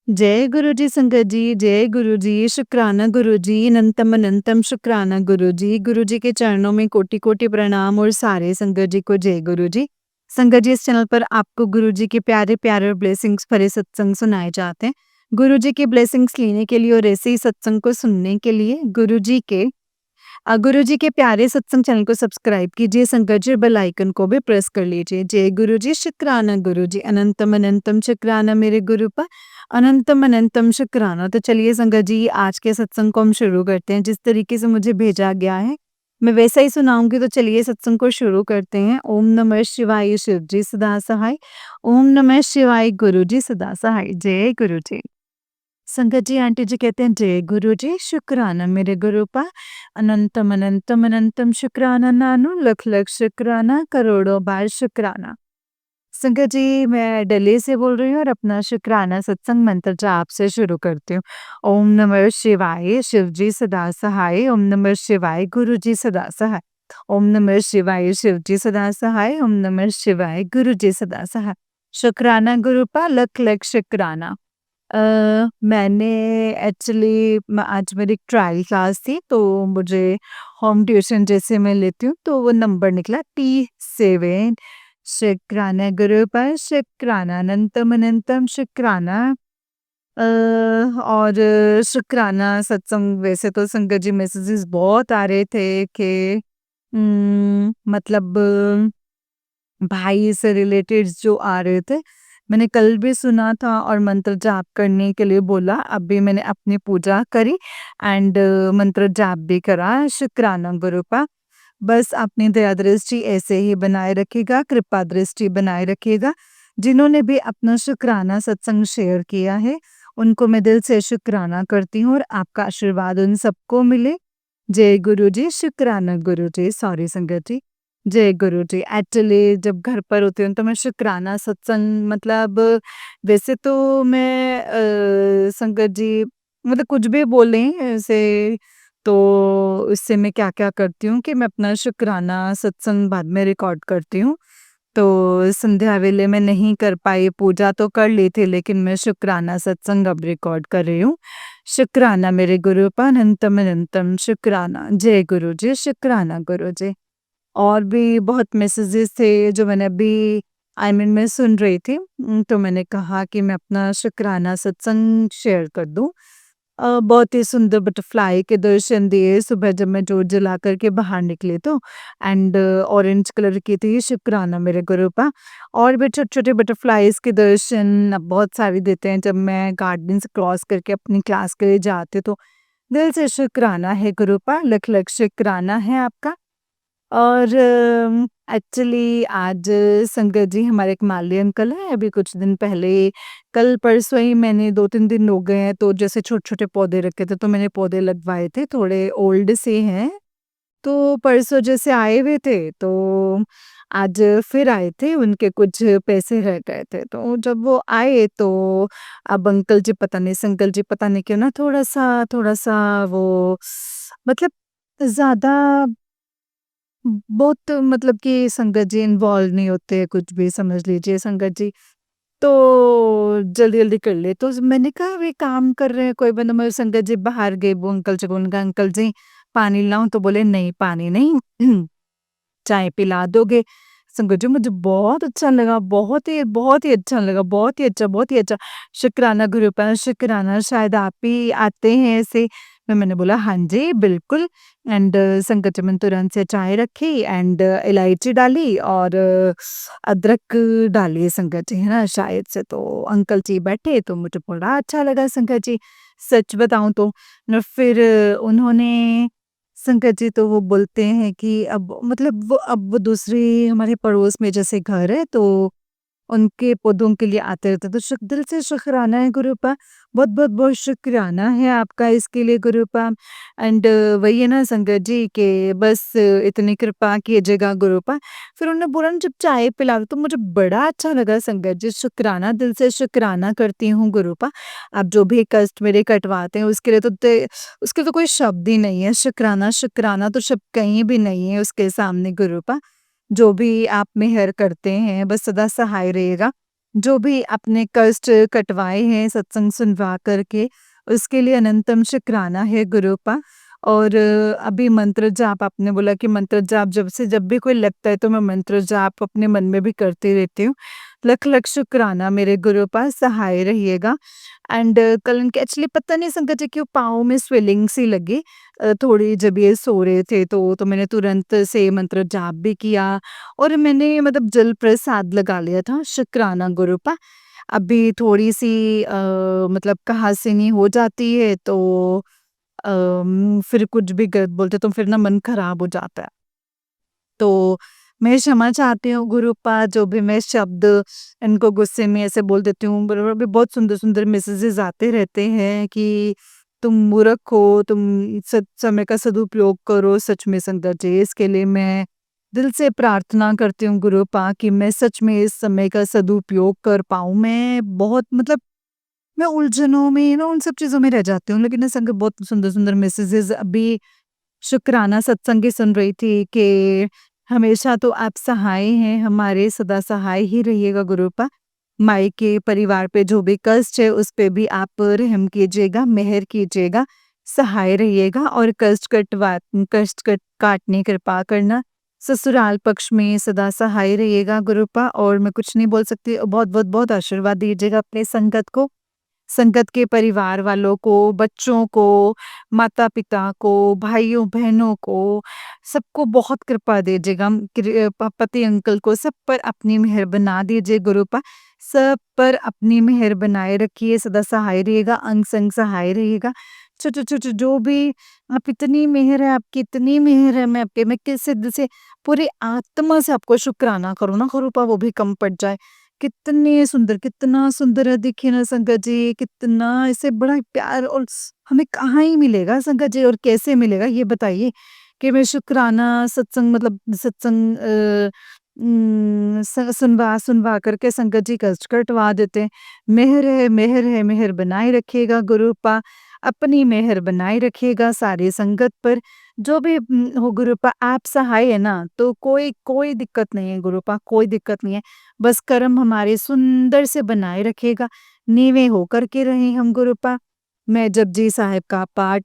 जय गुरु जी संगत जी, जय गुरु जी, शुक्राना गुरु जी, अनंतम अनंतम शुक्राना गुरु जी। गुरु जी के चरणों में कोटि-कोटि प्रणाम और सारे संगत जी को जय गुरु जी। संगत जी, इस चैनल पर आपको गुरु जी के प्यारे-प्यारे और ब्लेसिंग्स भरे सत्संग सुनाए जाते हैं। गुरु जी के ब्लेसिंग्स लेने के लिए और ऐसे ही सत्संग को सुनने के लिए गुरु जी के प्यारे सत्संग चैनल को सब्सक्राइब कीजिए, संगत जी बेल आइकन को भी प्रेस कर लीजिए। जय गुरु जी, शुक्राना गुरु जी, अनंतम अनंतम शुक्राना मेरे गुरु पर, अनंतम अनंतम शुक्राना। तो चलिए संगत जी, आज के सत्संग को हम शुरू करते हैं। जिस तरीके से मुझे भेजा गया है, मैं वैसा ही सुनाऊंगी। तो चलिए सत्संग को शुरू करते हैं। ओम नमः शिवाय, शिव जी सदा सहाय। ओम नमः शिवाय, गुरु जी सदा सहाय। जय गुरु जी। संगत जी, आंटी जी कहते हैं जय गुरु जी, शुक्राना मेरे गुरु पा, अनंतम अनंतम अनंतम शुक्राना नानू, लख लख शुक्राना, करोड़ों बार शुक्राना। संगत जी, मैं दिल्ली से बोल रही हूँ और अपना शुक्राना सत्संग मंत्र जाप से शुरू करती हूँ। ओम नमः शिवाय, शिव जी सदा सहाय। ओम नमः शिवाय, गुरु जी सदा सहाय। ओम नमः शिवाय, शिव जी सदा सहाय। ओम नमः शिवाय, गुरु जी सदा सहाय। शुक्राना गुरु पा, लख लख शुक्राना। मैंने एक्चुअली आज मेरी एक ट्रायल क्लास थी, तो मुझे होम ट्यूशन जैसे मैं लेती हूँ, तो वो नंबर निकला T7। शुक्राना गुरु पर, शुक्राना अनंतम अनंतम शुक्राना। और शुक्राना सत्संग, वैसे तो संगत जी मैसेजेस बहुत आ रहे थे कि मतलब भाई से रिलेटेड जो आ रहे थे। मैंने कल भी सुना था और मंत्र जाप करने के लिए बोला। अभी मैंने अपनी पूजा करी एंड मंत्र जाप भी करा। शुक्राना गुरु पा। बस अपनी दया दृष्टि ऐसे ही बनाए रखिएगा, कृपा दृष्टि बनाए रखिएगा। जिन्होंने भी अपना शुक्राना सत्संग शेयर किया है, उनको मैं दिल से शुक्राना करती हूँ और आपका आशीर्वाद उन सबको मिले। जय गुरु जी, शुक्राना गुरु जी, सॉरी संगत जी। जय गुरु जी। एक्चुअली जब घर पर होती हूँ तो मैं शुक्राना सत्संग मतलब वैसे तो मैं संगत जी मतलब कुछ भी बोलें ऐसे, तो इससे मैं क्या-क्या करती हूँ कि मैं अपना शुक्राना सत्संग बाद में रिकॉर्ड करती हूँ। तो संध्या वेले में नहीं कर पाई, पूजा तो कर ली थी लेकिन मैं शुक्राना सत्संग अब रिकॉर्ड कर रही हूँ। शुक्राना मेरे गुरु पर, अनंतम अनंतम शुक्राना। जय गुरु जी, शुक्राना गुरु जी। और भी बहुत मैसेजेस थे जो मैंने अभी मैं सुन रही थी। तो मैंने कहा कि मैं अपना शुक्राना सत्संग शेयर कर दूँ। बहुत ही सुंदर बटरफ्लाई के दर्शन दिए सुबह जब मैं जोत जला कर के बाहर निकली तो, एंड ऑरेंज कलर की थी, शुक्राना मेरे गुरु पा। और भी छोटे-छोटे बटरफ्लाइज़ के दर्शन अब बहुत सारे देते हैं जब मैं गार्डन से क्रॉस करके अपनी क्लास के लिए जाती हूँ तो, दिल से शुक्राना है गुरु पा, लख-लख शुक्राना है आपका। और एक्चुअली आज संगत जी हमारे एक माली अंकल हैं, अभी कुछ दिन पहले कल परसों ही मैंने 2-3 दिन हो गए हैं, तो जैसे छोटे-छोटे पौधे रखे थे, तो मैंने पौधे लगवाए थे, थोड़े ओल्ड से हैं। तो परसों जैसे आए हुए थे, तो आज फिर आए थे, उनके कुछ पैसे रह गए थे। तो जब वो आए तो अब अंकल जी पता नहीं से अंकल जी पता नहीं क्यों ना थोड़ा-सा वो मतलब ज़्यादा बहुत मतलब कि संगत जी इन्वॉल्व नहीं होते, कुछ भी समझ लीजिए संगत जी। तो जल्दी-जल्दी कर ले, तो मैंने कहा वे काम कर रहे हैं, कोई बंदा मेरे संगत जी बाहर गए, वो अंकल जी को उनका अंकल जी पानी लाऊँ? तो बोले नहीं पानी नहीं चाय पिला दोगे? संगत जी मुझे बहुत अच्छा लगा, बहुत ही अच्छा लगा, बहुत ही अच्छा। शुक्राना गुरु पर शुक्राना, शायद आप ही आते हैं ऐसे। मैंने बोला हाँ जी, बिल्कुल। एंड संगत जी मैंने तुरंत से चाय रखी एंड इलायची डाली और अदरक डाली संगत जी, है ना? शायद से तो अंकल जी बैठे तो मुझे बड़ा अच्छा लगा संगत जी, सच बताऊँ तो। न फिर उन्होंने संगत जी तो वो बोलते हैं कि अब मतलब वो दूसरी हमारे पड़ोस में जैसे घर है, तो उनके पौधों के लिए आते रहते हैं। तो दिल से शुक्राना है गुरुपा, बहुत शुक्राना है आपका इसके लिए गुरुपा। एंड वही है ना संगत जी के बस इतनी कृपा कीजिएगा गुरुपा। फिर उन्होंने बोला ना जब चाय पिला दो, तो मुझे बड़ा अच्छा लगा संगत जी, शुक्राना, दिल से शुक्राना करती हूँ गुरुपा। आप जो भी कष्ट मेरे कटवाते हैं उसके तो कोई शब्द ही नहीं है। शुक्राना शुक्राना तो शब्द कहीं भी नहीं है उसके सामने गुरुपा। जो भी आप मेहर करते हैं बस सदा सहाय रहिएगा। जो भी अपने कष्ट कटवाए हैं सत्संग सुनवा करके, उसके लिए अनंतम शुक्राना है गुरूपा। और अभी मंत्र जाप आपने बोला कि मंत्र जाप जब भी कोई लगता है तो मैं मंत्र जाप अपने मन में भी करती रहती हूँ। लख लख शुक्राना मेरे गुरूपा, सहाय रहिएगा। एंड कल इनके एक्चुअली पता नहीं संगत जी क्यों पाँव में स्वेलिंग सी लगी, थोड़ी जब ये सो रहे थे तो मैंने तुरंत से मंत्र जाप भी किया और मैंने मतलब जल प्रसाद लगा लिया था, शुक्राना गुरूपा। अभी थोड़ी-सी मतलब कहा-सुनी हो जाती है तो फिर कुछ भी गलत बोलते तो फिर ना मन खराब हो जाता है। तो मैं क्षमा चाहती हूँ गुरूपा, जो भी मैं शब्द इनको गुस्से में ऐसे बोल देती हूँ, बराबर भी बहुत सुंदर-सुंदर मैसेजेस आते रहते हैं कि तुम मूर्ख हो, तुम सद समय का सदुपयोग करो, सच में संगत जी। इसके लिए मैं दिल से प्रार्थना करती हूँ गुरूपा कि मैं सच में इस समय का सदुपयोग कर पाऊँ। मैं बहुत मतलब मैं उलझनों में ना उन सब चीज़ों में रह जाती हूँ, लेकिन ना संगत बहुत सुंदर-सुंदर मैसेजेस अभी शुक्राना सत्संग की सुन रही थी कि हमेशा तो आप सहाय हैं, हमारे सदा सहाय ही रहिएगा गुरूपा। मायके परिवार पे जो भी कष्ट है उस पे भी आप रहम कीजिएगा, मेहर कीजिएगा, सहाय रहिएगा और कष्ट कट काटने कृपा करना। ससुराल पक्ष में सदा सहाय रहिएगा गुरूपा। और मैं कुछ नहीं बोल सकती, बहुत आशीर्वाद दीजिएगा अपने संगत को। संगत के परिवार वालों को, बच्चों को, माता-पिता को, भाइयों-बहनों को, सबको बहुत कृपा दीजिएगा। पति अंकल को सब पर अपनी मेहर बना दीजिए गुरूपा। सब पर अपनी मेहर बनाए रखिए, सदा सहाय रहिएगा, अंग-संग सहाय रहिएगा। छोटे-छोटे जो भी आप इतनी मेहर है आपकी, इतनी मेहर है मैं आपके, मैं कैसे दिल से पूरी आत्मा से आपको शुक्राना करूँ ना गुरूपा, वो भी कम पड़ जाए। कितना सुंदर है देखिए ना संगत जी, कितना इससे बड़ा प्यार और हमें कहाँ ही मिलेगा संगत जी और कैसे मिलेगा ये बताइए? कि मैं शुक्राना सत्संग मतलब सत्संग सुनवा करके संगत जी कष्ट कटवा देते हैं। मेहर बनाए रखिएगा गुरूपा, अपनी मेहर बनाए रखिएगा सारी संगत पर। जो भी हो गुरूपा, आप सहाय है ना, तो कोई कोई दिक्कत नहीं है गुरूपा, कोई दिक्कत नहीं है। बस कर्म हमारे सुंदर से बनाए रखिएगा, नीवे होकर के रहें हम गुरूपा। मैं जपजी साहिब का पाठ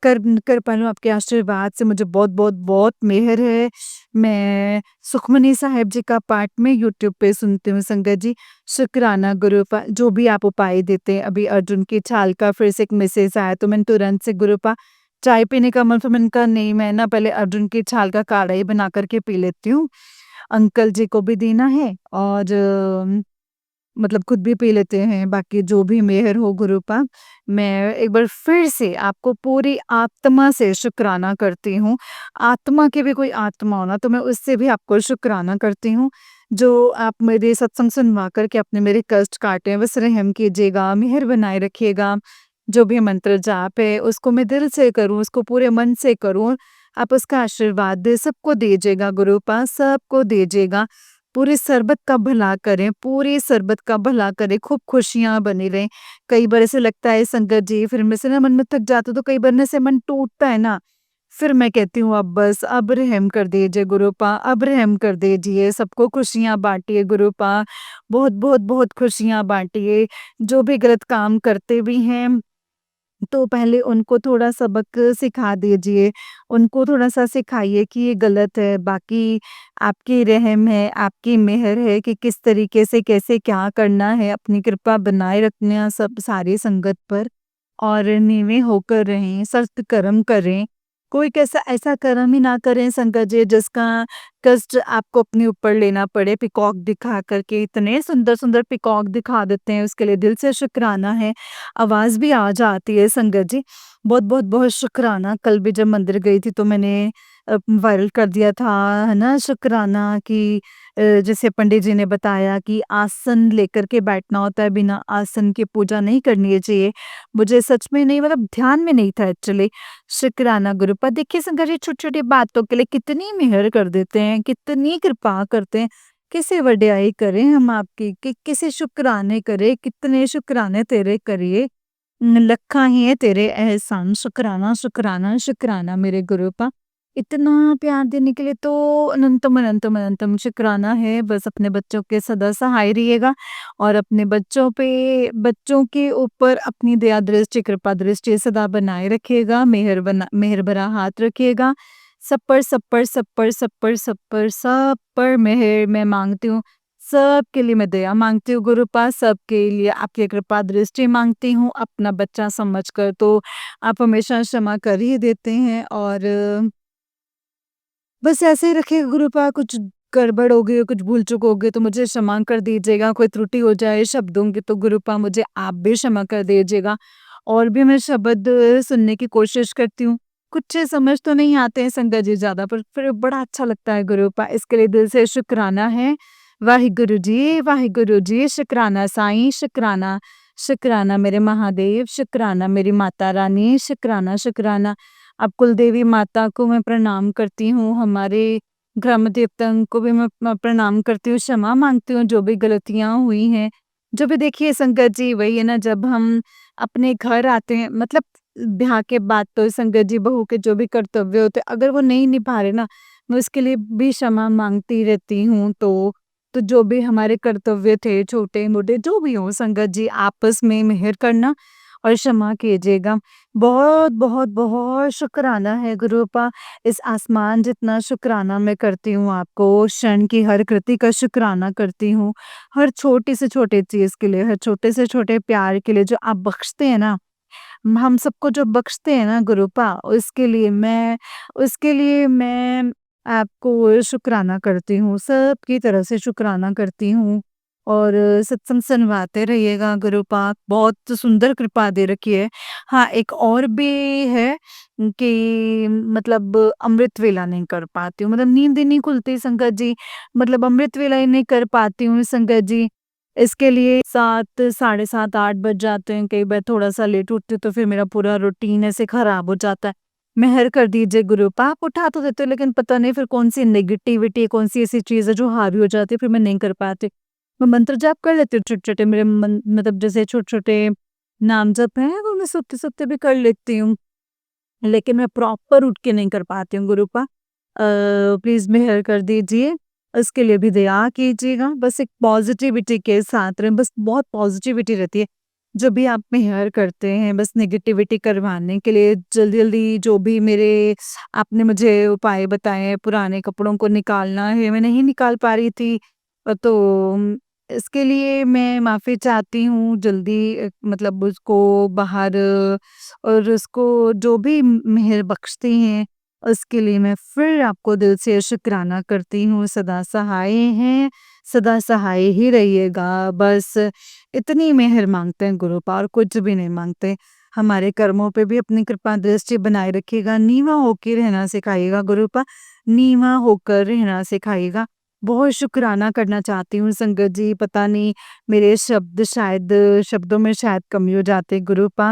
कर कर पा रही हूँ आपके आशीर्वाद से, मुझे बहुत मेहर है। मैं सुखमनी साहिब जी का पाठ मैं यूट्यूब पे सुनती हूँ संगत जी। शुक्राना गुरूपा, जो भी आप उपाय देते हैं। अभी अर्जुन की छाल का फिर से एक मैसेज आया तो मैंने तुरंत से गुरूपा चाय पीने का मन, तो मैंने कहा नहीं, मैं ना पहले अर्जुन की छाल का काढ़ा ही बना कर के पी लेती हूँ। अंकल जी को भी देना है और मतलब खुद भी पी लेते हैं, बाकी जो भी मेहर हो गुरूपा। मैं एक बार फिर से आपको पूरी आत्मा से शुक्राना करती हूँ। आत्मा की भी कोई आत्मा हो ना तो मैं उससे भी आपको शुक्राना करती हूँ। जो आप मेरे सत्संग सुनवा कर के आपने मेरे कष्ट काटे हैं, बस रहम कीजिएगा, मेहर बनाए रखिएगा। जो भी मंत्र जाप है उसको मैं दिल से करूँ, उसको पूरे मन से करूँ। आप उसका आशीर्वाद दें, सबको दीजिएगा गुरूपा, सबको दीजिएगा। पूरे सरबत का भला करें, पूरे सरबत का भला करें, खूब खुशियाँ बनी रहें। कई बार ऐसे लगता है संगत जी, फिर मैं से ना मन में थक जाता तो कई बार ना ऐसे मन टूटता है ना, फिर मैं कहती हूँ अब बस, अब रहम कर दीजिए गुरूपा, अब रहम कर दीजिए, सबको खुशियाँ बाँटिए गुरूपा। बहुत खुशियाँ बाँटिए। जो भी गलत काम करते भी हैं तो पहले उनको थोड़ा सबक सिखा दीजिए, उनको थोड़ा-सा सिखाइए कि ये गलत है, बाकी आपकी रहम है, आपकी मेहर है कि किस तरीके से कैसे क्या करना है, अपनी कृपा बनाए रखना सब सारी संगत पर और नीवे होकर रहें, सख्त कर्म करें। कोई कैसा ऐसा कर्म ही ना करें संगत जी जिसका कष्ट आपको अपने ऊपर लेना पड़े। पीकॉक दिखा कर के इतने सुंदर-सुंदर पीकॉक दिखा देते हैं, उसके लिए दिल से शुक्राना है। आवाज़ भी आ जाती है संगत जी। बहुत शुक्राना। कल भी जब मंदिर गई थी तो मैंने वायरल कर दिया था, है ना? शुक्राना कि जैसे पंडित जी ने बताया कि आसन लेकर के बैठना होता है, बिना आसन के पूजा नहीं करनी चाहिए। मुझे सच में नहीं मतलब ध्यान में नहीं था एक्चुअली। शुक्राना गुरूपा। देखिए संगत जी छोटी-छोटी बातों के लिए कितनी मेहर कर देते हैं, कितनी कृपा करते हैं। कैसे वड्याई करें हम आपकी कि कैसे शुक्राने करें, कितने शुक्राने तेरे करिए। लखा ही है तेरे एहसान, शुक्राना मेरे गुरूपा। इतना प्यार देने के लिए तो अनंतम अनंतम अनंतम शुक्राना है। बस अपने बच्चों के सदा सहाय रहिएगा और अपने बच्चों के ऊपर अपनी दया दृष्टि कृपा दृष्टि सदा बनाए रखिएगा, मेहर भरा हाथ रखिएगा। सब पर मेहर मैं मांगती हूँ। सबके लिए मैं दया मांगती हूँ गुरु पास, सबके लिए आपकी कृपा दृष्टि मांगती हूँ। अपना बच्चा समझकर तो आप हमेशा क्षमा कर ही देते हैं और बस ऐसे ही रखिएगा गुरुपा, कुछ गड़बड़ हो गई हो, कुछ भूल-चूक हो गई तो मुझे क्षमा कर दीजिएगा, कोई त्रुटि हो जाए शब्दों की तो गुरुपा मुझे आप भी क्षमा कर दीजिएगा। और भी मैं शब्द सुनने की कोशिश करती हूँ, कुछ समझ तो नहीं आते हैं संगत जी ज़्यादा पर फिर बड़ा अच्छा लगता है गुरुपा, इसके लिए दिल से शुक्राना है। वाहिगुरु जी, शुक्राना साईं, शुक्राना, शुक्राना मेरे महादेव, शुक्राना मेरी माता रानी, शुक्राना, शुक्राना। अब कुलदेवी माता को मैं प्रणाम करती हूँ, हमारे ग्राम देवता को भी मैं प्रणाम करती हूँ, क्षमा माँगती हूँ जो भी गलतियाँ हुई हैं। जो भी देखिए संगत जी वही है ना, जब हम अपने घर आते हैं मतलब ब्याह के बाद तो संगत जी बहू के जो भी कर्तव्य होते हैं अगर वो नहीं निभा रहे ना, मैं उसके लिए भी क्षमा माँगती रहती हूँ। तो जो भी हमारे कर्तव्य थे छोटे-मोटे जो भी हों संगत जी आपस में मेहर करना और क्षमा कीजिएगा। बहुत, बहुत, बहुत शुक्राना है गुरुपा, इस आसमान जितना शुक्राना मैं करती हूँ आपको, क्षण की हर कृति का शुक्राना करती हूँ। हर छोटी से छोटी चीज़ के लिए, हर छोटे से छोटे प्यार के लिए जो आप बख्शते हैं ना, हम सबको जो बख्शते हैं ना गुरुपा, उसके लिए मैं आपको शुक्राना करती हूँ, सबकी तरफ से शुक्राना करती हूँ। और सत्संग सुनवाते रहिएगा गुरुपा, बहुत सुंदर कृपा दे रखी है। हाँ, एक और भी है कि मतलब अमृत वेला नहीं कर पाती हूँ, मतलब नींद ही नहीं खुलती संगत जी, मतलब अमृत वेला ही नहीं कर पाती हूँ संगत जी। इसके लिए 7 साढ़े 7 8 बज जाते हैं, कई बार थोड़ा-सा लेट उठती हूँ तो फिर मेरा पूरा रूटीन ऐसे खराब हो जाता है। मेहर कर दीजिए गुरुपा, आप उठा तो देते हो लेकिन पता नहीं फिर कौन-सी नेगेटिविटी, कौन-सी ऐसी चीज़ है जो हावी हो जाती है, फिर मैं नहीं कर पाती। मैं मंत्र जाप कर लेती हूँ छोटे-छोटे, मेरे मन मतलब जैसे छोटे-छोटे नाम जप हैं वो मैं सोते-सोते भी कर लेती हूँ। लेकिन मैं प्रॉपर उठ के नहीं कर पाती हूँ गुरुपा। प्लीज़ मेहर कर दीजिए, उसके लिए भी दया कीजिएगा। बस एक पॉज़िटिविटी के साथ रहें, बस बहुत पॉज़िटिविटी रहती है। जब भी आप मेहर करते हैं बस नेगेटिविटी करवाने के लिए जल्दी-जल्दी जो भी मेरे आपने मुझे उपाय बताए हैं, पुराने कपड़ों को निकालना है, मैं नहीं निकाल पा रही थी। तो इसके लिए मैं माफ़ी चाहती हूँ जल्दी मतलब उसको बाहर और उसको जो भी मेहर बख्शती हैं, उसके लिए मैं फिर आपको दिल से शुक्राना करती हूँ। सदा सहाय हैं, सदा सहाय ही रहिएगा। बस इतनी मेहर माँगते हैं गुरुपा और कुछ भी नहीं माँगते। हमारे कर्मों पे भी अपनी कृपा दृष्टि बनाए रखिएगा, नीवा होके रहना सिखाइएगा गुरुपा, नीवा होकर रहना सिखाइएगा। बहुत शुक्राना करना चाहती हूँ संगत जी, पता नहीं मेरे शब्दों में शायद कमी हो जाती है गुरुपा।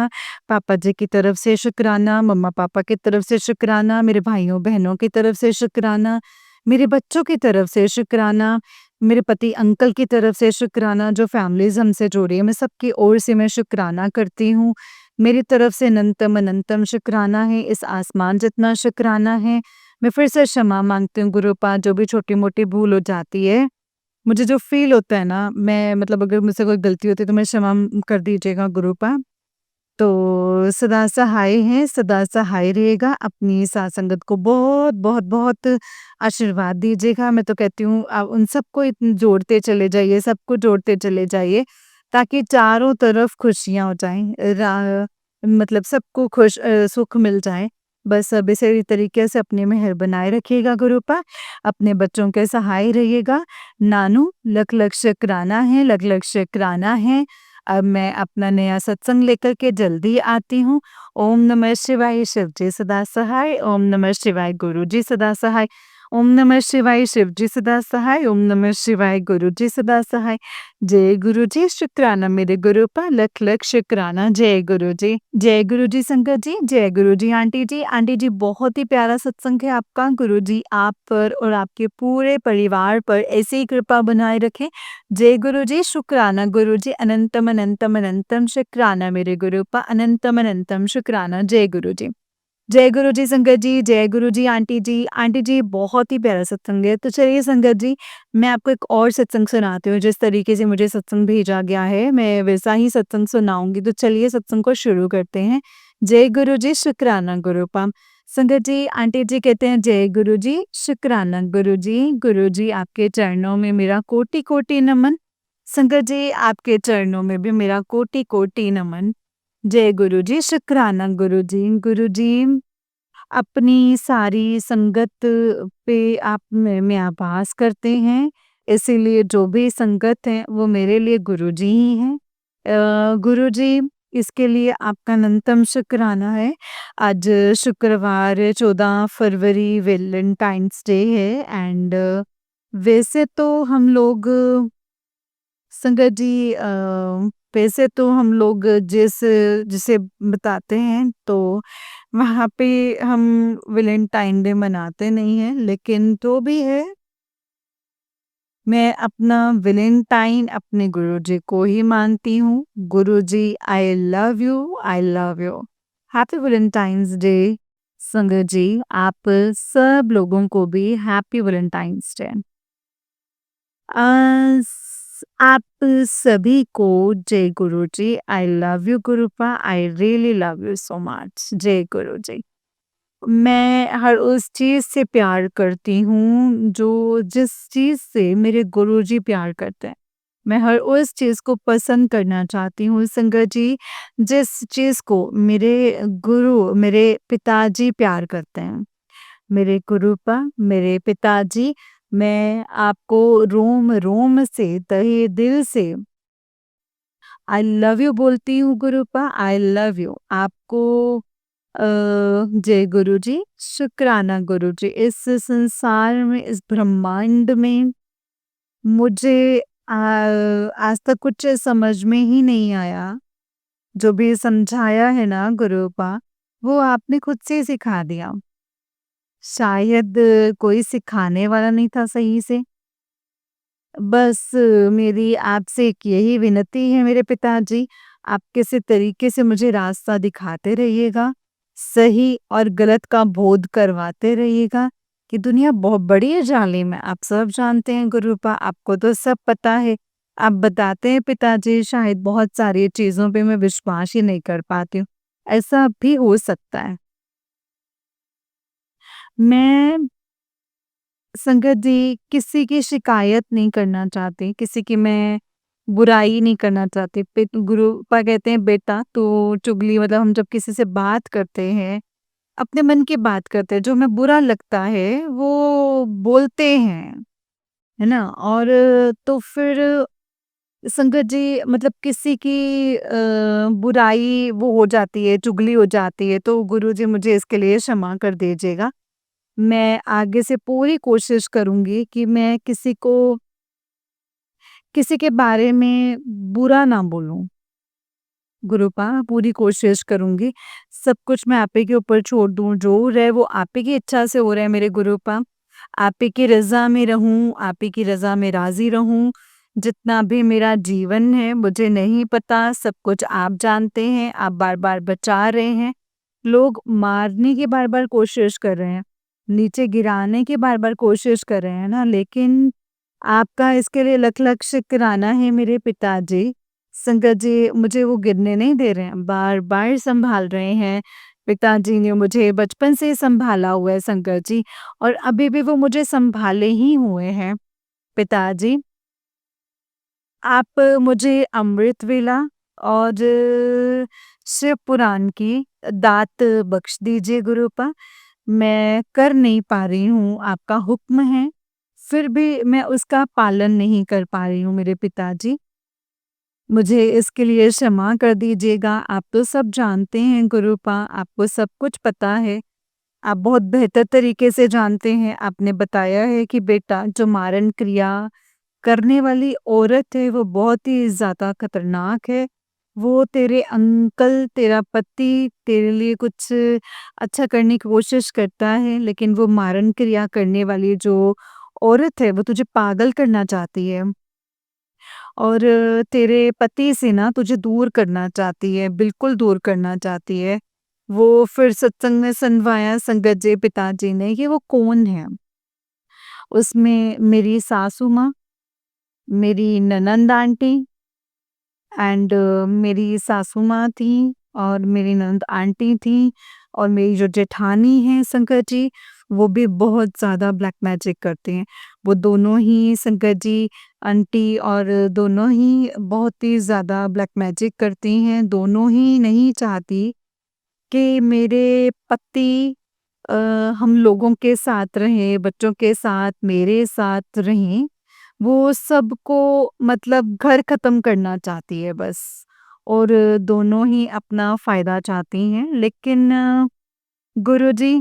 पापा जी की तरफ से शुक्राना, मम्मा-पापा की तरफ से शुक्राना, मेरे भाइयों-बहनों की तरफ से शुक्राना, मेरे बच्चों की तरफ से शुक्राना, मेरे पति अंकल की तरफ से शुक्राना, जो फैमिलीज़ हमसे जुड़ी है, मैं सबकी ओर से मैं शुक्राना करती हूँ। मेरी तरफ से अनंतम अनंतम शुक्राना है, इस आसमान जितना शुक्राना है। मैं फिर से क्षमा माँगती हूँ गुरुपा, जो भी छोटी-मोटी भूल हो जाती है, मुझे जो फ़ील होता है ना, मैं मतलब अगर मुझसे कोई गलती होती है तो मैं क्षमा कर दीजिएगा गुरुपा। तो सदा सहाय हैं, सदा सहाय रहिएगा, अपनी साथ संगत को बहुत, बहुत, बहुत आशीर्वाद दीजिएगा। मैं तो कहती हूँ उन सबको जोड़ते चले जाइए, सबको जोड़ते चले जाइए, ताकि चारों तरफ खुशियाँ हो जाएँ। मतलब सबको सुख मिल जाए। बस अब इसी तरीके से अपनी मेहर बनाए रखिएगा गुरुपा, अपने बच्चों के सहाय रहिएगा। नानू लख लख शुक्राना है, लख लख शुक्राना है। अब मैं अपना नया सत्संग लेकर के जल्दी आती हूँ। ओम नमः शिवाय, शिव जी सदा सहाय। ओम नमः शिवाय, गुरु जी सदा सहाय। ओम नमः शिवाय, शिव जी सदा सहाय। ओम नमः शिवाय, गुरु जी सदा सहाय। जय गुरु जी, शुक्राना मेरे गुरु पर, लख लख शुक्राना। जय गुरु जी, जय गुरु जी संगत जी, जय गुरु जी आंटी जी। आंटी जी बहुत ही प्यारा सत्संग है आपका, गुरु जी आप पर और आपके पूरे परिवार पर ऐसे ही कृपा बनाए रखें। जय गुरु जी, शुक्राना गुरु जी, अनंतम अनंतम अनंतम शुक्राना मेरे गुरु पा, अनंतम अनंतम शुक्राना। जय गुरु जी। जय गुरु जी संगत जी, जय गुरु जी आंटी जी। आंटी जी बहुत ही प्यारा सत्संग है। तो चलिए संगत जी, मैं आपको एक और सत्संग सुनाती हूँ। जिस तरीके से मुझे सत्संग भेजा गया है, मैं वैसा ही सत्संग सुनाऊँगी। तो चलिए सत्संग को शुरू करते हैं। जय गुरु जी, शुक्राना गुरुपम। संगत जी, आंटी जी कहते हैं जय गुरु जी, शुक्राना गुरु जी। गुरु जी आपके चरणों में मेरा कोटि-कोटि नमन। संगत जी, आपके चरणों में भी मेरा कोटि-कोटि नमन। जय गुरु जी, शुक्राना गुरु जी। गुरु जी अपनी सारी संगत पे आप में आभास करते हैं, इसीलिए जो भी संगत है वो मेरे लिए गुरुजी ही हैं। गुरुजी इसके लिए आपका अनंतम शुक्राना है। आज शुक्रवार 14 फरवरी वैलेंटाइन्स डे है एंड वैसे तो हम लोग संगत जी वैसे तो हम लोग जिसे बताते हैं तो वहाँ पे हम वैलेंटाइन डे मनाते नहीं हैं, लेकिन जो भी है मैं अपना वैलेंटाइन अपने गुरुजी को ही मानती हूँ। Guruji I love you, I love you. Happy Valentine's day संगत जी, आप सब लोगों को भी हैप्पी वैलेंटाइन्स डे। आप सभी को जय Guru ji. I love you गुरुपा, I really love you so much. जय गुरु जी। मैं हर उस चीज़ से प्यार करती हूँ जो जिस चीज़ से मेरे गुरुजी प्यार करते हैं। मैं हर उस चीज़ को पसंद करना चाहती हूँ संगत जी, जिस चीज़ को मेरे गुरु, मेरे पिताजी प्यार करते हैं। मेरे गुरुपा, मेरे पिताजी, मैं आपको रोम-रोम से, तहे दिल से आई लव यू बोलती हूँ गुरुपा, आई लव यू। आपको अ, जय गुरु जी, शुक्राना गुरु जी। इस संसार में, इस ब्रह्मांड में मुझे आज तक कुछ समझ में ही नहीं आया। जो भी समझाया है ना गुरुपा, वो आपने खुद से सिखा दिया। शायद कोई सिखाने वाला नहीं था सही से। बस मेरी आपसे एक यही विनती है मेरे पिताजी, आप किसी तरीके से मुझे रास्ता दिखाते रहिएगा, सही और गलत का बोध करवाते रहिएगा कि दुनिया बहुत बड़ी है जालिम है, आप सब जानते हैं गुरुपा, आपको तो सब पता है। आप बताते हैं पिताजी शायद बहुत सारी चीज़ों पे मैं विश्वास ही नहीं कर पाती हूँ, ऐसा भी हो सकता है। मैं संगत जी किसी की शिकायत नहीं करना चाहती, किसी की मैं बुराई नहीं करना चाहती। गुरुपा कहते हैं बेटा तू चुगली मतलब हम जब किसी से बात करते हैं, अपने मन की बात करते हैं, जो हमें बुरा लगता है वो बोलते हैं, है ना? और तो फिर संगत जी मतलब किसी की बुराई वो हो जाती है, चुगली हो जाती है, तो गुरुजी मुझे इसके लिए क्षमा कर दीजिएगा। मैं आगे से पूरी कोशिश करूँगी कि मैं किसी के बारे में बुरा ना बोलूँ। गुरुपा पूरी कोशिश करूँगी। सब कुछ मैं आप ही के ऊपर छोड़ दूँ, जो हो रहा है वो आप ही की इच्छा से हो रहा है मेरे गुरुपा। आप ही की रज़ा में रहूँ, आप ही की रज़ा में राज़ी रहूँ। जितना भी मेरा जीवन है मुझे नहीं पता, सब कुछ आप जानते हैं, आप बार-बार बचा रहे हैं। लोग मारने की बार-बार कोशिश कर रहे हैं, नीचे गिराने की बार-बार कोशिश कर रहे हैं ना, लेकिन आपका इसके लिए लख-लख शुक्राना है मेरे पिताजी। संगत जी मुझे वो गिरने नहीं दे रहे हैं, बार-बार सँभाल रहे हैं। पिताजी ने मुझे बचपन से ही सँभाला हुआ है संगत जी और अभी भी वो मुझे सँभाले ही हुए हैं। पिताजी आप मुझे अमृत वेला और शिव पुराण की दात बख्श दीजिए गुरुपा। मैं कर नहीं पा रही हूँ, आपका हुक्म है, फिर भी मैं उसका पालन नहीं कर पा रही हूँ मेरे पिताजी। मुझे इसके लिए क्षमा कर दीजिएगा। आप तो सब जानते हैं गुरुपा, आपको सब कुछ पता है। आप बहुत बेहतर तरीके से जानते हैं। आपने बताया है कि बेटा जो मारण क्रिया करने वाली औरत है वो बहुत ही ज़्यादा खतरनाक है। वो तेरे अंकल, तेरा पति तेरे लिए कुछ अच्छा करने की कोशिश करता है, लेकिन वो मारण क्रिया करने वाली जो औरत है वो तुझे पागल करना चाहती है। और तेरे पति से ना तुझे दूर करना चाहती है, बिल्कुल दूर करना चाहती है। वो फिर सत्संग में सुनवाया संगत जी पिताजी ने कि वो कौन है। उसमें मेरी सासू माँ, मेरी ननंद आंटी एंड मेरी सासू माँ थी और मेरी ननंद आंटी थी और मेरी जो जेठानी हैं संकट जी, वो भी बहुत ज़्यादा ब्लैक मैजिक करती हैं। वो दोनों ही संकट जी आंटी और दोनों ही बहुत ही ज़्यादा ब्लैक मैजिक करती हैं। दोनों ही नहीं चाहती कि मेरे पति अ, हम लोगों के साथ रहें, बच्चों के साथ, मेरे साथ रहें। वो सबको मतलब घर ख़त्म करना चाहती है बस और दोनों ही अपना फ़ायदा चाहती हैं। लेकिन गुरुजी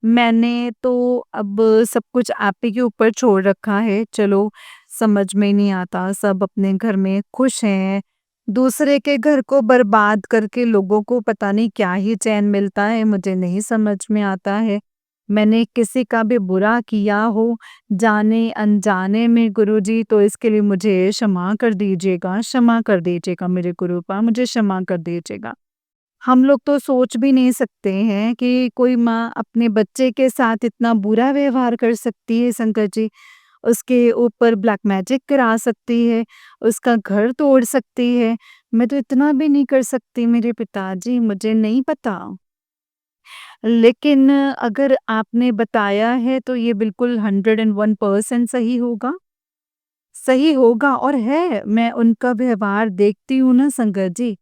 मैंने तो अब सब कुछ आप ही के ऊपर छोड़ रखा है। चलो समझ में नहीं आता, सब अपने घर में खुश हैं। दूसरे के घर को बर्बाद करके लोगों को पता नहीं क्या ही चैन मिलता है, मुझे नहीं समझ में आता है। मैंने किसी का भी बुरा किया हो, जाने-अनजाने में गुरुजी तो इसके लिए मुझे क्षमा कर दीजिएगा मेरे गुरुपा, मुझे क्षमा कर दीजिएगा। हम लोग तो सोच भी नहीं सकते हैं कि कोई माँ अपने बच्चे के साथ इतना बुरा व्यवहार कर सकती है संकट जी। उसके ऊपर ब्लैक मैजिक करा सकती है, उसका घर तोड़ सकती है। मैं तो इतना भी नहीं कर सकती मेरे पिताजी, मुझे नहीं पता। लेकिन अगर आपने बताया है तो ये बिल्कुल 101% सही होगा और है। मैं उनका व्यवहार देखती हूँ ना संगत जी,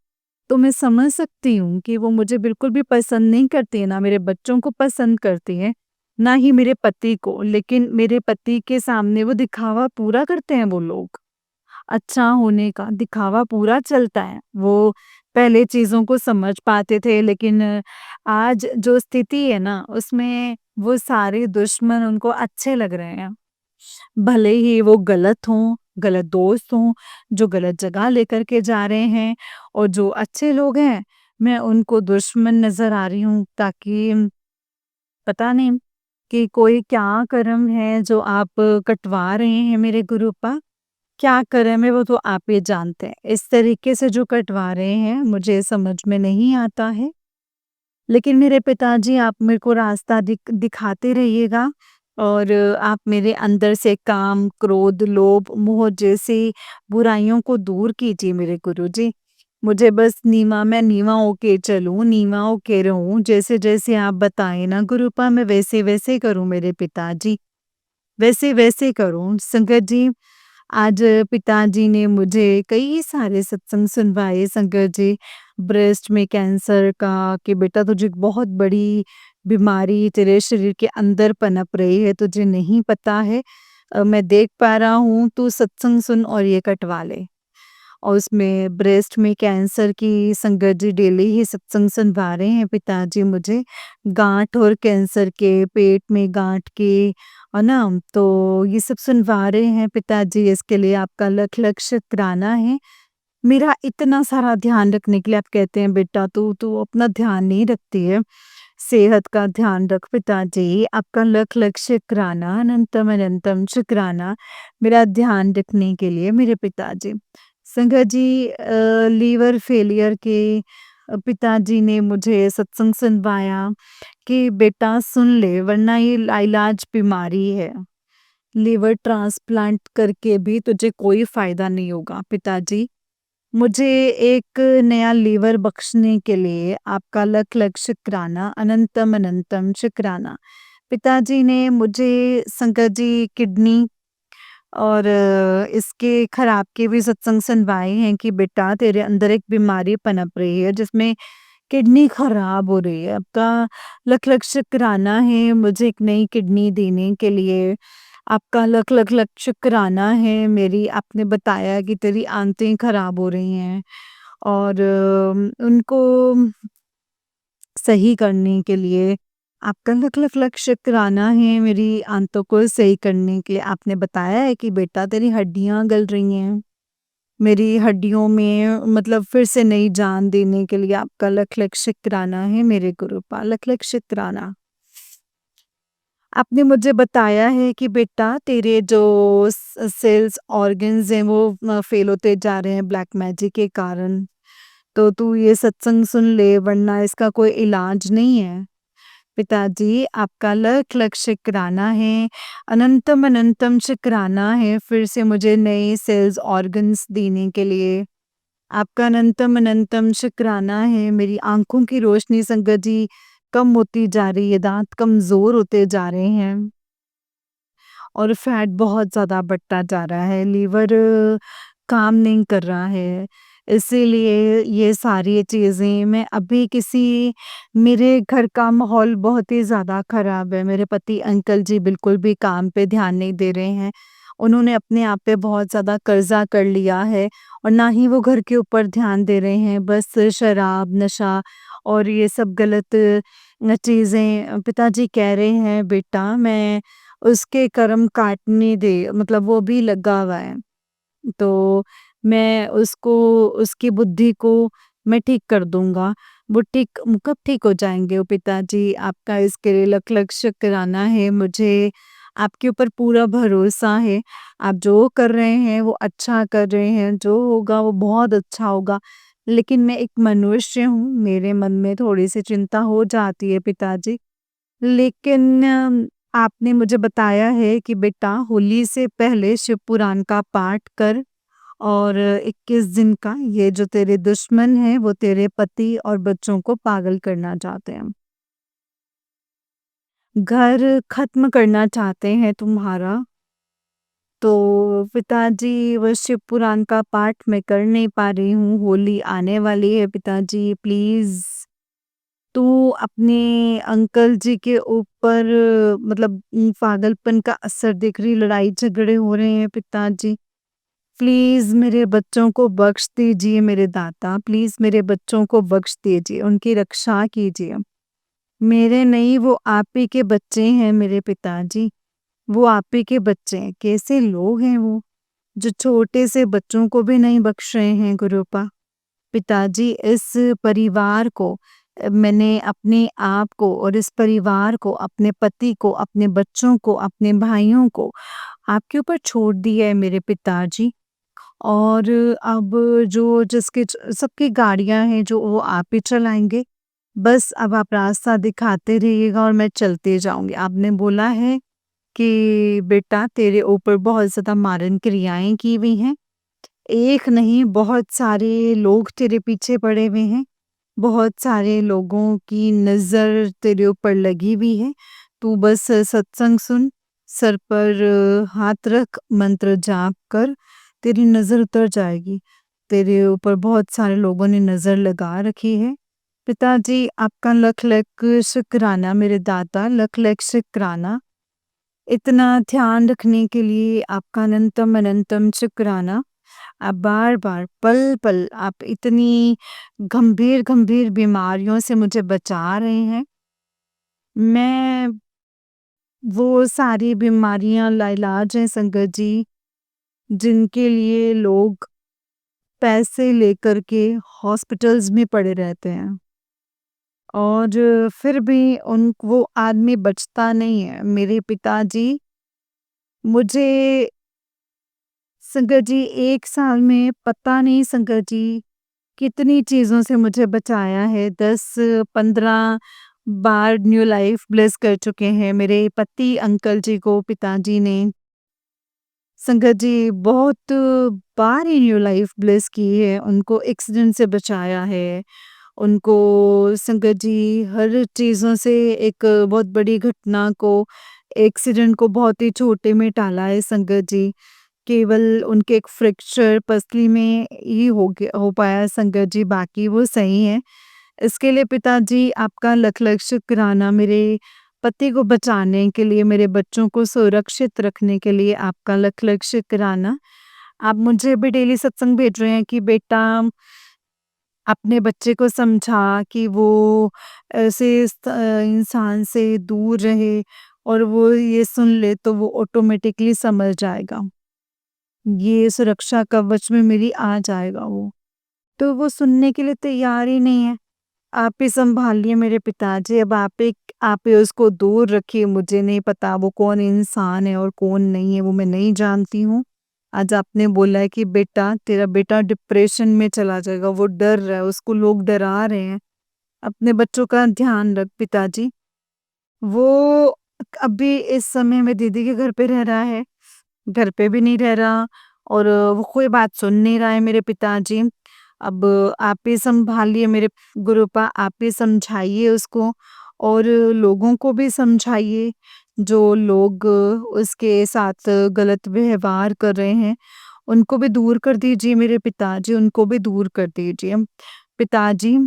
तो मैं समझ सकती हूँ कि वो मुझे बिल्कुल भी पसंद नहीं करती है, ना मेरे बच्चों को पसंद करती हैं, ना ही मेरे पति को। लेकिन मेरे पति के सामने वो दिखावा पूरा करते हैं वो लोग। अच्छा होने का दिखावा पूरा चलता है। वो पहले चीज़ों को समझ पाते थे लेकिन आज जो स्थिति है ना उसमें वो सारे दुश्मन उनको अच्छे लग रहे हैं। भले ही वो गलत हों, गलत दोस्त हों, जो गलत जगह लेकर के जा रहे हैं और जो अच्छे लोग हैं, मैं उनको दुश्मन नज़र आ रही हूँ ताकि पता नहीं कि कोई क्या कर्म है जो आप कटवा रहे हैं मेरे गुरुपा। क्या कर्म है वो तो आप ही जानते हैं। इस तरीके से जो कटवा रहे हैं मुझे समझ में नहीं आता है। लेकिन मेरे पिताजी आप मेरे को रास्ता दिखाते रहिएगा और आप मेरे अंदर से काम, क्रोध, लोभ, मोह जैसी बुराइयों को दूर कीजिए मेरे गुरुजी। मुझे बस मैं नीवा होके चलूँ, नीवा होके रहूँ, जैसे-जैसे आप बताएँ ना गुरुपा मैं वैसे-वैसे करूँ मेरे पिताजी, वैसे-वैसे करूँ। संगत जी आज पिताजी ने मुझे कई सारे सत्संग सुनवाए संगत जी, ब्रेस्ट में कैंसर का कि बेटा तुझे एक बहुत बड़ी बीमारी तेरे शरीर के अंदर पनप रही है, तुझे नहीं पता है। मैं देख पा रहा हूँ तू सत्संग सुन और ये कटवा ले। और उसमें ब्रेस्ट में कैंसर की संगत जी डेली ही सत्संग सुनवा रहे हैं पिताजी मुझे। गाँठ और कैंसर के, पेट में गाँठ के, है ना? तो ये सब सुनवा रहे हैं पिताजी, इसके लिए आपका लख-लख शुक्राना है। मेरा इतना सारा ध्यान रखने के लिए आप कहते हैं बेटा तू अपना ध्यान नहीं रखती है, सेहत का ध्यान रख पिताजी। आपका लख-लख शुक्राना, अनंतम अनंतम शुक्राना मेरा ध्यान रखने के लिए मेरे पिताजी। संगत जी लीवर फेलियर के पिताजी ने मुझे सत्संग सुनवाया कि बेटा सुन ले वरना ये लाइलाज बीमारी है। लीवर ट्रांसप्लांट करके भी तुझे कोई फ़ायदा नहीं होगा पिताजी। मुझे एक नया लीवर बख्शने के लिए आपका लख-लख शुक्राना, अनंतम अनंतम शुक्राना। पिताजी ने मुझे संगत जी किडनी और इसके खराब के भी सत्संग सुनवाए हैं कि बेटा तेरे अंदर एक बीमारी पनप रही है जिसमें किडनी खराब हो रही है। आपका लख-लख शुक्राना है मुझे एक नई किडनी देने के लिए। आपका लख शुक्राना है मेरी आपने बताया कि तेरी आंतें खराब हो रही हैं और उनको सही करने के लिए आपका लख शुक्राना है मेरी आंतों को सही करने के लिए। आपने बताया है कि बेटा तेरी हड्डियाँ गल रही हैं। मेरी हड्डियों में मतलब फिर से नई जान देने के लिए आपका लख शुक्राना है मेरे गुरुपा, लख शुक्राना। आपने मुझे बताया है कि बेटा तेरे जो सेल्स ऑर्गन्स हैं वो फेल होते जा रहे हैं ब्लैक मैजिक के कारण। तो तू ये सत्संग सुन ले वरना इसका कोई इलाज नहीं है। पिताजी आपका लख लख शुक्राना है, अनंतम अनंतम शुक्राना है फिर से मुझे नए सेल्स ऑर्गन्स देने के लिए। आपका अनंतम अनंतम शुक्राना है, मेरी आँखों की रोशनी संगत जी कम होती जा रही है, दाँत कमज़ोर होते जा रहे हैं और फैट बहुत ज़्यादा बढ़ता जा रहा है, लीवर काम नहीं कर रहा है। इसीलिए ये सारी चीज़ें मैं अभी किसी मेरे घर का माहौल बहुत ही ज़्यादा ख़राब है, मेरे पति अंकल जी बिल्कुल भी काम पे ध्यान नहीं दे रहे हैं। उन्होंने अपने आप पे बहुत ज़्यादा कर्ज़ा कर लिया है और ना ही वो घर के ऊपर ध्यान दे रहे हैं, बस शराब, नशा और ये सब गलत चीज़ें पिताजी कह रहे हैं बेटा मैं उसके कर्म काटने दे मतलब वो भी लगा हुआ है। तो मैं उसको उसकी बुद्धि को मैं ठीक कर दूँगा। वो ठीक कब ठीक हो जाएँगे वो पिताजी? आपका इसके लिए लख-लख शुक्राना है। मुझे आपके ऊपर पूरा भरोसा है। आप जो कर रहे हैं वो अच्छा कर रहे हैं, जो होगा वो बहुत अच्छा होगा। लेकिन मैं एक मनुष्य हूँ, मेरे मन में थोड़ी-सी चिंता हो जाती है पिताजी। लेकिन आपने मुझे बताया है कि बेटा होली से पहले शिव पुराण का पाठ कर और 21 दिन का ये जो तेरे दुश्मन हैं वो तेरे पति और बच्चों को पागल करना चाहते हैं। घर खत्म करना चाहते हैं तुम्हारा। तो पिताजी वो शिव पुराण का पाठ मैं कर नहीं पा रही हूँ, होली आने वाली है पिताजी प्लीज़ तू अपने अंकल जी के ऊपर मतलब पागलपन का असर देख रही लड़ाई झगड़े हो रहे हैं पिताजी प्लीज मेरे बच्चों को बख्श दीजिए मेरे दाता प्लीज मेरे बच्चों को बख्श दीजिए उनकी रक्षा कीजिए मेरे नहीं वो आप ही के बच्चे हैं मेरे पिताजी वो आप ही के बच्चे हैं कैसे लोग हैं वो जो छोटे से बच्चों को भी नहीं बख्श रहे हैं गुरुपा पिताजी इस परिवार को मैंने अपने आप को और इस परिवार को, अपने पति को, अपने बच्चों को, अपने भाइयों को आपके ऊपर छोड़ दिया है मेरे पिताजी। और अब जो जिसके सबकी गाड़ियाँ हैं जो वो आप ही चलाएँगे। बस अब आप रास्ता दिखाते रहिएगा और मैं चलते जाऊँगी। आपने बोला है कि बेटा तेरे ऊपर बहुत ज़्यादा मारन क्रियाएँ की हुई हैं। एक नहीं बहुत सारे लोग तेरे पीछे पड़े हुए हैं। बहुत सारे लोगों की नज़र तेरे ऊपर लगी हुई है। तू बस सत्संग सुन, सर पर हाथ रख, मंत्र जाप कर, तेरी नज़र उतर जाएगी। तेरे ऊपर बहुत सारे लोगों ने नज़र लगा रखी है। पिताजी आपका लख-लख शुक्राना मेरे दाता, लख-लख शुक्राना। इतना ध्यान रखने के लिए आपका अनंतम अनंतम शुक्राना। आप बार-बार, पल-पल आप इतनी गंभीर-गंभीर बीमारियों से मुझे बचा रहे हैं। मैं वो सारी बीमारियाँ लाइलाज हैं संगत जी, जिनके लिए लोग पैसे लेकर के हॉस्पिटल्स में पड़े रहते हैं और फिर भी उन वो आदमी बचता नहीं है। मेरे पिताजी मुझे संगत जी 1 साल में पता नहीं संगत जी कितनी चीज़ों से मुझे बचाया है 10-15 बार न्यू लाइफ ब्लेस कर चुके हैं मेरे पति अंकल जी को पिताजी ने। संगत जी बहुत बार ही न्यू लाइफ ब्लेस की है, उनको एक्सीडेंट से बचाया है, उनको संगत जी हर चीज़ों से एक बहुत बड़ी घटना को, एक्सीडेंट को बहुत ही छोटे में टाला है संगत जी। केवल उनके एक फ्रैक्चर पसली में ही हो पाया है संगत जी, बाकी वो सही हैं। इसके लिए पिताजी आपका लख-लख शुक्राना मेरे पति को बचाने के लिए, मेरे बच्चों को सुरक्षित रखने के लिए आपका लख-लख शुक्राना। आप मुझे भी डेली सत्संग भेज रहे हैं कि बेटा अपने बच्चे को समझा कि वो ऐसे इंसान से दूर रहे और वो ये सुन ले तो वो ऑटोमेटिकली समझ जाएगा। ये सुरक्षा कवच में मेरी आ जाएगा वो। तो वो सुनने के लिए तैयार ही नहीं है। आप ही सँभालिए मेरे पिताजी, अब आप ही उसको दूर रखिए, मुझे नहीं पता वो कौन इंसान है और कौन नहीं है, वो मैं नहीं जानती हूँ। आज आपने बोला है कि बेटा तेरा बेटा डिप्रेशन में चला जाएगा, वो डर रहा है, उसको लोग डरा रहे हैं। अपने बच्चों का ध्यान रख पिताजी। वो अभी इस समय में दीदी के घर पे रह रहा है, घर पे भी नहीं रह रहा और वो कोई बात सुन नहीं रहा है मेरे पिताजी। अब आप ही सँभालिए मेरे गुरुपा, आप ही समझाइए उसको और लोगों को भी समझाइए, जो लोग उसके साथ गलत व्यवहार कर रहे हैं, उनको भी दूर कर दीजिए मेरे पिताजी, उनको भी दूर कर दीजिए। पिताजी,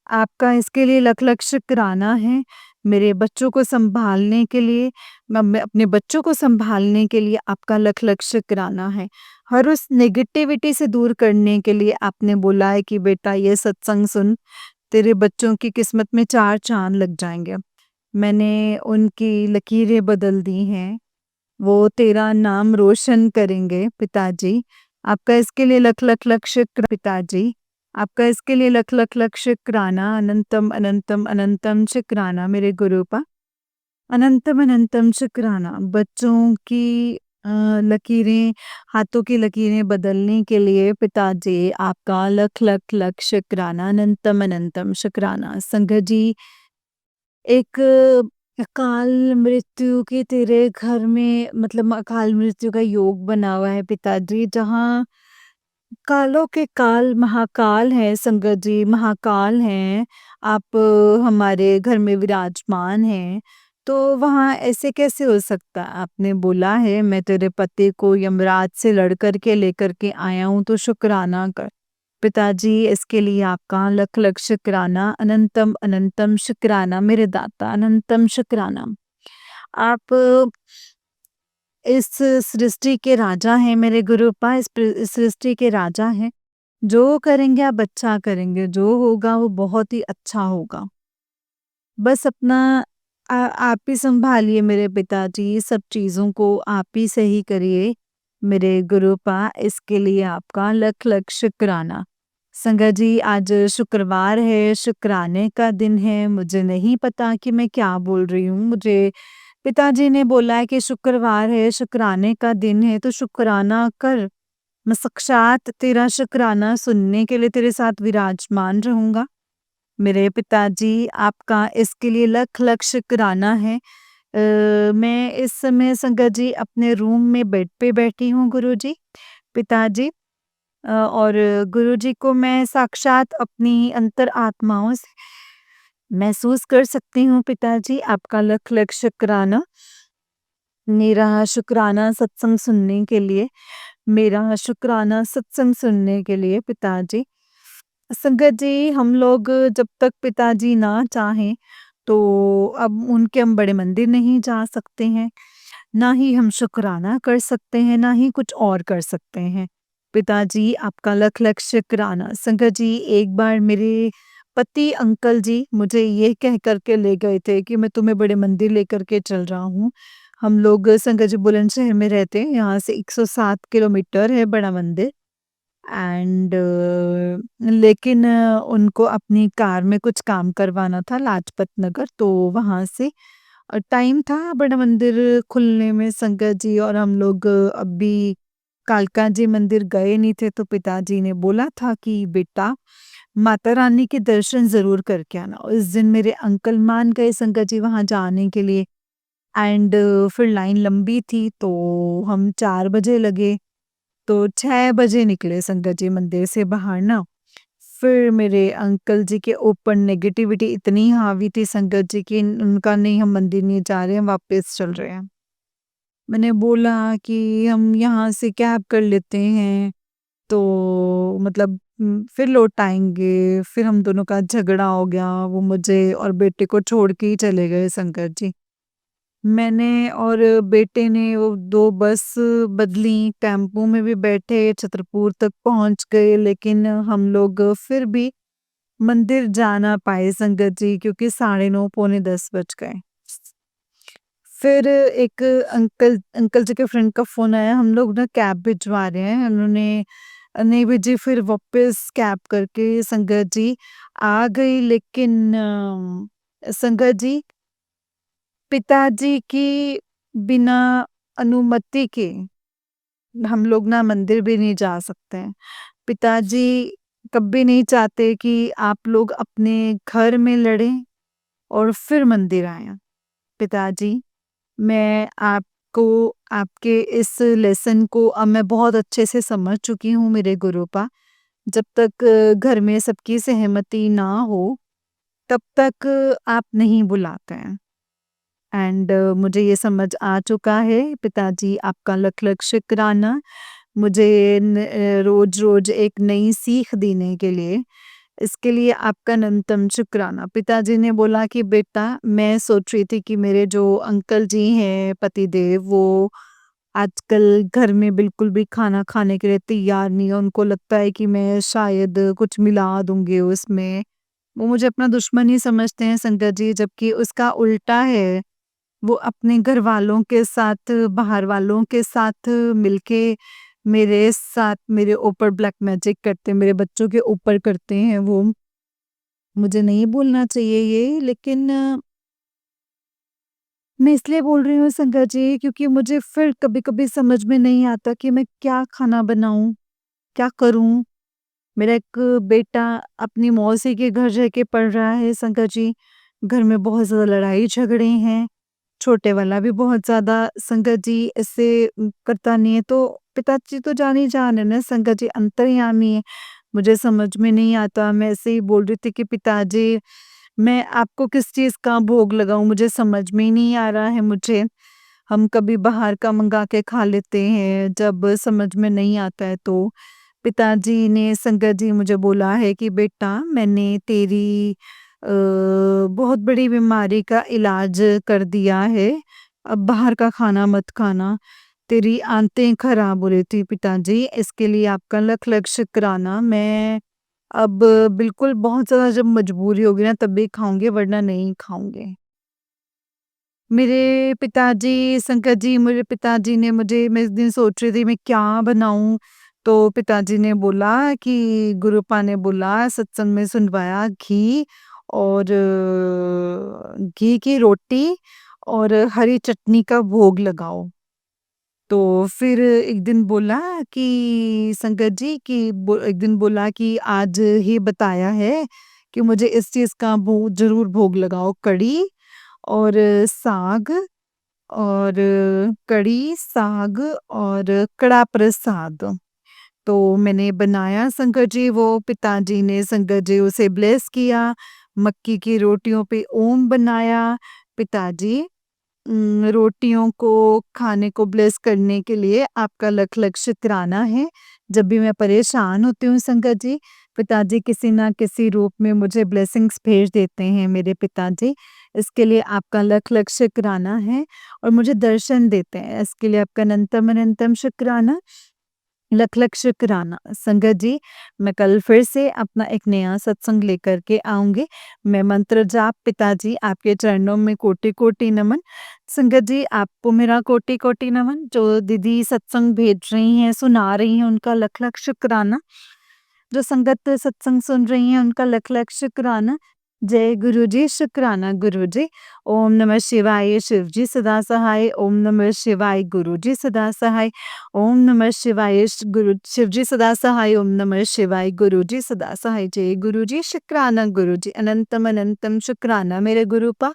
आपका इसके लिए लख-लख शुक्राना है। मेरे बच्चों को सँभालने के लिए मैं अपने बच्चों को सँभालने के लिए आपका लख-लख शुक्राना है। हर उस नेगेटिविटी से दूर करने के लिए आपने बोला है कि बेटा ये सत्संग सुन, तेरे बच्चों की किस्मत में 4 चाँद लग जाएँगे। मैंने उनकी लकीरें बदल दी हैं, वो तेरा नाम रोशन करेंगे पिताजी। आपका इसके लिए लख लख लख शुक्र पिताजी। आपका इसके लिए लख लख लख शुक्राना, अनंतम अनंतम अनंतम शुक्राना मेरे गुरूपा। अनंतम अनंतम शुक्राना बच्चों की अ, लकीरें, हाथों की लकीरें बदलने के लिए पिताजी आपका लख लख लख शुक्राना, अनंतम अनंतम शुक्राना। संगत जी, एक अकाल मृत्यु के तेरे घर में मतलब अकाल मृत्यु का योग बना हुआ है पिताजी, जहाँ कालों के काल महाकाल है संगत जी, महाकाल हैं। आप हमारे घर में विराजमान हैं, तो वहाँ ऐसे कैसे हो सकता है? आपने बोला है मैं तेरे पति को यमराज से लड़ कर के लेकर के आया हूँ, तो शुक्राना कर। पिताजी, इसके लिए आपका लख लख शुक्राना, अनंतम अनंतम शुक्राना मेरे दाता, अनंतम शुक्राना। आप इस सृष्टि के राजा हैं मेरे गुरुपा, इस सृष्टि के राजा हैं। जो करेंगे आप अच्छा करेंगे, जो होगा वो बहुत ही अच्छा होगा। बस अपना आप ही सँभालिए मेरे पिताजी, सब चीज़ों को आप ही सही करिए मेरे गुरुपा, इसके लिए आपका लख-लख शुक्राना। संगत जी, आज शुक्रवार है, शुक्राने का दिन है, मुझे नहीं पता कि मैं क्या बोल रही हूँ। मुझे पिताजी ने बोला है कि शुक्रवार है, शुक्राने का दिन है, तो शुक्राना कर। मैं साक्षात तेरा शुक्राना सुनने के लिए तेरे साथ विराजमान रहूँगा। मेरे पिताजी, आपका इसके लिए लख-लख शुक्राना है। मैं इस समय संगत जी अपने रूम में बेड पे बैठी हूँ गुरुजी, पिताजी, और गुरुजी को मैं साक्षात अपनी अंतर आत्माओं से महसूस कर सकती हूँ पिताजी, आपका लख-लख शुक्राना। मेरा शुक्राना सत्संग सुनने के लिए, मेरा शुक्राना सत्संग सुनने के लिए पिताजी। संगत जी, हम लोग जब तक पिताजी ना चाहें, तो अब उनके हम बड़े मंदिर नहीं जा सकते हैं, ना ही हम शुक्राना कर सकते हैं, ना ही कुछ और कर सकते हैं। पिताजी, आपका लख-लख शुक्राना। संगत जी, एक बार मेरे पति अंकल जी मुझे ये कह कर के ले गए थे कि मैं तुम्हें बड़े मंदिर लेकर के चल रहा हूँ। हम लोग संगत जी बुलंदशहर में रहते हैं, यहाँ से 107 किलोमीटर है बड़ा मंदिर। एंड लेकिन उनको अपनी कार में कुछ काम करवाना था लाजपत नगर, तो वहाँ से टाइम था बड़ा मंदिर खुलने में संगत जी, और हम लोग अभी कालका जी मंदिर गए नहीं थे, तो पिताजी ने बोला था कि बेटा माता रानी के दर्शन ज़रूर करके आना। उस दिन मेरे अंकल मान गए संगत जी वहाँ जाने के लिए। एंड फिर लाइन लंबी थी, तो हम 4 बजे लगे, तो 6 बजे निकले संगत जी मंदिर से बाहर ना। फिर मेरे अंकल जी के ऊपर नेगेटिविटी इतनी हावी थी संगत जी की, उनका नहीं हम मंदिर नहीं जा रहे हैं, वापस चल रहे हैं। मैंने बोला कि हम यहाँ से कैब कर लेते हैं, तो मतलब फिर लौट आएँगे, फिर हम दोनों का झगड़ा हो गया, वो मुझे और बेटे को छोड़ के ही चले गए संगत जी। मैंने और बेटे ने वो 2 बस बदली, टेम्पो में भी बैठे, छतरपुर तक पहुँच गए, लेकिन हम लोग फिर भी मंदिर जा ना पाए संगत जी, क्योंकि साढ़े 9 पौने 10 बज गए। फिर एक अंकल अंकल जी के फ्रेंड का फ़ोन आया, हम लोग ना कैब भिजवा रहे हैं, उन्होंने नहीं भेजी, फिर वापस कैब करके संगत जी आ गई, लेकिन संगत जी, पिताजी की बिना अनुमति के हम लोग ना मंदिर भी नहीं जा सकते हैं। पिताजी कभी नहीं चाहते कि आप लोग अपने घर में लड़ें और फिर मंदिर आएँ। पिताजी, मैं आपको आपके इस लेसन को अब मैं बहुत अच्छे से समझ चुकी हूँ मेरे गुरुपा। जब तक घर में सबकी सहमति ना हो, तब तक आप नहीं बुलाते हैं। एंड मुझे ये समझ आ चुका है पिताजी, आपका लख-लख शुक्राना मुझे रोज़-रोज़ एक नई सीख देने के लिए। इसके लिए आपका अनंतम शुक्राना। पिताजी ने बोला कि बेटा, मैं सोच रही थी कि मेरे जो अंकल जी हैं पतिदेव, वो आजकल घर में बिल्कुल भी खाना खाने के लिए तैयार नहीं है। उनको लगता है कि मैं शायद कुछ मिला दूँगी उसमें। वो मुझे अपना दुश्मन ही समझते हैं संगत जी, जबकि उसका उल्टा है। वो अपने घर वालों के साथ, बाहर वालों के साथ मिलके मेरे साथ मेरे ऊपर ब्लैक मैजिक करते हैं, मेरे बच्चों के ऊपर करते हैं वो। मुझे नहीं बोलना चाहिए ये, लेकिन मैं इसलिए बोल रही हूँ संगत जी, क्योंकि मुझे फिर कभी-कभी समझ में नहीं आता कि मैं क्या खाना बनाऊँ, क्या करूँ? मेरा एक बेटा अपनी मौसी के घर रह के पढ़ रहा है संगत जी। घर में बहुत ज़्यादा लड़ाई झगड़े हैं। छोटे वाला भी बहुत ज़्यादा संगत जी इससे करता नहीं है, तो पिताजी तो जान ही जान है ना संगत जी, अंतर्यामी है। मुझे समझ में नहीं आता, मैं ऐसे ही बोल रही थी कि पिताजी, मैं आपको किस चीज़ का भोग लगाऊँ, मुझे समझ में ही नहीं आ रहा है मुझे। हम कभी बाहर का मँगा के खा लेते हैं, जब समझ में नहीं आता है तो। पिताजी ने संगत जी मुझे बोला है कि बेटा, मैंने तेरी बहुत बड़ी बीमारी का इलाज कर दिया है, अब बाहर का खाना मत खाना। तेरी आंतें खराब हो रही थी पिताजी, इसके लिए आपका लख-लख शुक्राना। मैं अब बिल्कुल बहुत ज़्यादा जब मजबूरी होगी ना तभी खाऊँगी, वरना नहीं खाऊँगी। मेरे पिताजी संकट जी, मेरे पिताजी ने मुझे, मैं इस दिन सोच रही थी मैं क्या बनाऊँ? तो पिताजी ने बोला कि गुरुपा ने बोला, सत्संग में सुनवाया, घी और घी की रोटी और हरी चटनी का भोग लगाओ। तो फिर एक दिन बोला कि संगत जी कि एक दिन बोला कि आज ही बताया है कि मुझे इस चीज़ का ज़रूर भोग लगाओ, कढ़ी और साग और कढ़ी, साग और कड़ा प्रसाद। तो मैंने बनाया संगत जी, वो पिताजी ने संगत जी उसे ब्लेस किया, मक्की की रोटियों पे ओम बनाया। पिताजी, रोटियों को खाने को ब्लेस करने के लिए आपका लख-लख शुक्राना है। जब भी मैं परेशान होती हूँ संगत जी, पिताजी किसी ना किसी रूप में मुझे ब्लेसिंग्स भेज देते हैं मेरे पिताजी। इसके लिए आपका लख-लख शुक्राना है और मुझे दर्शन देते हैं। इसके लिए आपका अनंतम-अनंतम शुक्राना। लख-लख शुक्राना। संगत जी, मैं कल फिर से अपना एक नया सत्संग लेकर के आऊँगी। मैं मंत्र जाप, पिताजी आपके चरणों में कोटि-कोटि नमन। संगत जी, आपको मेरा कोटि-कोटि नमन। जो दीदी सत्संग भेज रही हैं, सुना रही हैं, उनका लख-लख शुक्राना। जो संगत सत्संग सुन रही हैं, उनका लख-लख शुक्राना। जय गुरु जी, शुक्राना गुरु जी। ओम नमः शिवाय, शिव जी सदा सहाय। ओम नमः शिवाय, गुरु जी सदा सहाय। ओम नमः शिवाय, गुरु शिव जी सदा सहाय। ओम नमः शिवाय, गुरु जी सदा सहाय। जय गुरु जी, शुक्राना गुरु जी। अनंतम अनंतम शुक्राना मेरे गुरुपा।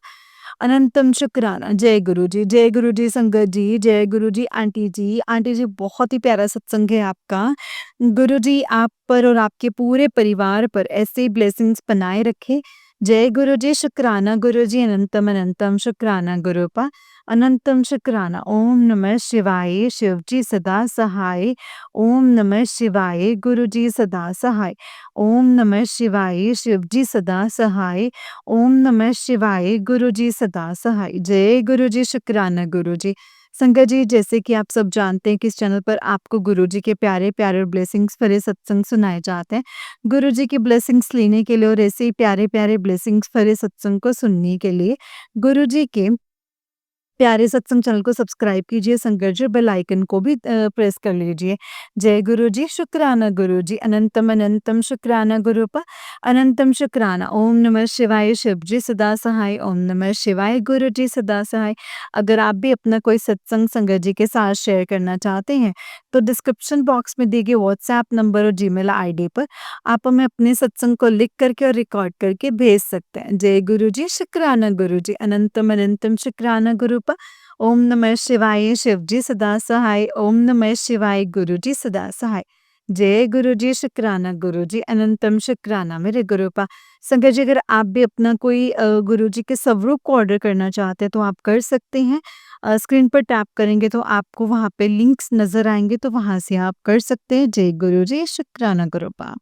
अनंतम शुक्राना। जय गुरु जी संगत जी, जय गुरु जी आंटी जी। आंटी जी, बहुत ही प्यारा सत्संग है आपका। गुरु जी आप पर और आपके पूरे परिवार पर ऐसे ही ब्लेसिंग्स बनाए रखे। जय गुरु जी, शुक्राना गुरु जी, अनंतम अनंतम शुक्राना गुरुपा। अनंतम शुक्राना। ओम नमः शिवाय, शिव जी सदा सहाय। ओम नमः शिवाय, गुरु जी सदा सहाय। ओम नमः शिवाय, शिव जी सदा सहाय। ओम नमः शिवाय, गुरु जी सदा सहाय। जय गुरु जी, शुक्राना गुरु जी। संगत जी, जैसे कि आप सब जानते हैं कि इस चैनल पर आपको गुरु जी के प्यारे-प्यारे और ब्लेसिंग्स भरे सत्संग सुनाए जाते हैं। गुरु जी की ब्लेसिंग्स लेने के लिए और ऐसे ही प्यारे-प्यारे ब्लेसिंग्स भरे सत्संग को सुनने के लिए गुरु जी के प्यारे सत्संग चैनल को सब्सक्राइब कीजिए, संकट जी बेल आइकन को भी प्रेस कर लीजिए। जय गुरु जी, शुक्राना गुरु जी, अनंतम अनंतम शुक्राना गुरुपा, अनंतम शुक्राना। ओम नमः शिवाय, शिव जी सदा सहाय। ओम नमः शिवाय, गुरु जी सदा सहाय। अगर आप भी अपना कोई सत्संग संगत जी के साथ शेयर करना चाहते हैं, तो डिस्क्रिप्शन बॉक्स में दिए गए व्हाट्सएप नंबर और जीमेल आईडी पर आप हमें अपने सत्संग को लिख करके और रिकॉर्ड करके भेज सकते हैं। जय गुरु जी, शुक्राना गुरु जी, अनंतम अनंतम शुक्राना गुरुपा। ओम नमः शिवाय, शिव जी सदा सहाय। ओम नमः शिवाय, गुरु जी सदा सहाय। जय गुरु जी, शुक्राना गुरु जी, अनंतम शुक्राना मेरे गुरुपा। संगत जी, अगर आप भी अपना कोई गुरु जी के स्वरूप को ऑर्डर करना चाहते हैं तो आप कर सकते हैं। स्क्रीन पर टैप करेंगे तो आपको वहाँ पे लिंक्स नज़र आएँगे, तो वहाँ से आप कर सकते हैं। जय गुरु जी, शुक्राना गुरुपा।